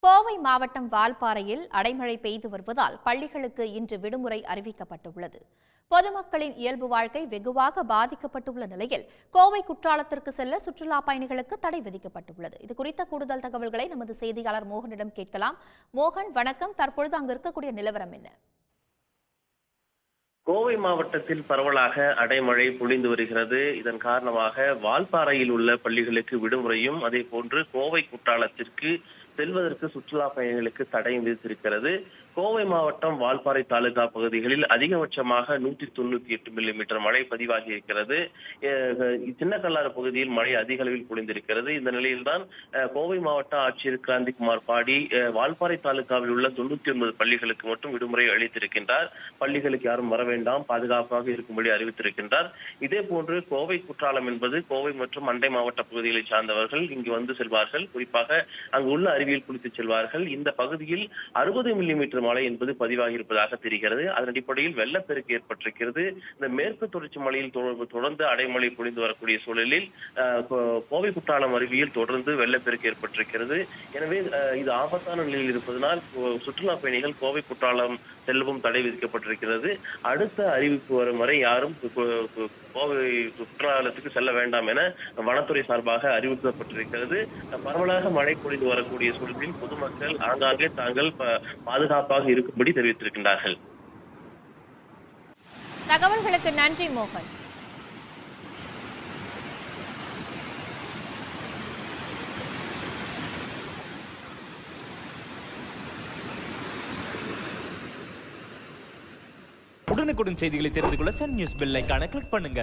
கோவை மாவட்டம் வால்பாறையில் அடைமழை பெய்து வருவதால் பள்ளிகளுக்கு இன்று விடுமுறை அறிவிக்கப்பட்டுள்ளது. பொதுமக்களின் இயல்பு வாழ்க்கை வெகுவாக பாதிக்கப்பட்டுள்ள நிலையில் கோவை குற்றாலத்திற்கு செல்ல சுற்றுலா பயணிகளுக்கு தடை விதிக்கப்பட்டுள்ளது. இதுகுறித்த கூடுதல் தகவல்களை நமது செய்தியாளர் மோகனிடம் கேட்கலாம். மோகன், வணக்கம். தற்பொழுது அங்கு இருக்கக்கூடிய நிலவரம் என்ன? கோவை மாவட்டத்தில் பரவலாக அடைமழை பொழிந்து வருகிறது. இதன் காரணமாக வால்பாறையில் உள்ள பள்ளிகளுக்கு விடுமுறையும், அதே போன்று கோவை குற்றாலத்திற்கு செல்வதற்கு சுற்றுலா பயணிகளுக்கு தடையும் விதித்திருக்கிறது. கோவை மாவட்டம் வால்பாறை தாலுகா பகுதிகளில் அதிகபட்சமாக 198 மில்லிமீட்டர் மழை பதிவாகி இருக்கிறது. சின்னக்கல்லாறு பகுதியில் மழை அதிக அளவில் பொழிந்திருக்கிறது. இந்த நிலையில்தான் கோவை மாவட்ட ஆட்சியர் கிராந்திகுமார் பாடி வால்பாறை தாலுகாவில் உள்ள 99 பள்ளிகளுக்கு மட்டும் விடுமுறை அளித்திருக்கின்றார். பள்ளிகளுக்கு யாரும் வர வேண்டாம், பாதுகாப்பாக இருக்கும்படி அறிவித்திருக்கின்றார். இதே போன்று கோவை குற்றாலம் என்பது கோவை மற்றும் அண்டை மாவட்ட பகுதிகளை சார்ந்தவர்கள் இங்கு வந்து செல்வார்கள். குறிப்பாக அங்கு உள்ள அருவியில் குளித்து செல்வார்கள். இந்த பகுதியில் 60 மில்லிமீட்டர் மழை என்பது பதிவாகி இருப்பதாக தெரிகிறது. அதன் அடிப்படையில் வெள்ளப்பெருக்கு ஏற்பட்டிருக்கிறது. இந்த மேற்கு தொடர்ச்சி மலையில் தொடர்ந்து அடைமழை பொழிந்து வரக்கூடிய சூழலில் கோவை குற்றாலம் அருவியில் தொடர்ந்து வெள்ளப்பெருக்கு ஏற்பட்டிருக்கிறது. எனவே இது ஆபத்தான நிலையில் இருப்பதனால் சுற்றுலா பயணிகள் கோவை குற்றாலம் செல்லவும் தடை விதிக்கப்பட்டிருக்கிறது. அடுத்த அறிவிப்பு வரும் வரை யாரும் கோவை குற்றாலத்துக்கு செல்ல வேண்டாம் என வனத்துறை சார்பாக அறிவிக்கப்பட்டிருக்கிறது. பரவலாக மழை பொழிந்து வரக்கூடிய சூழலில் பொதுமக்கள் ஆங்காங்கே தாங்கள் பாதுகாப்பாக இருக்கும்படி தெரிவித்திருக்கின்றார்கள். தகவல்களுக்கு நன்றி மோகன். உடனுக்குடன் செய்திகளை தெரிந்து கொள்ள சன் நியூஸ் பெல் ஐகானை கிளிக் பண்ணுங்க.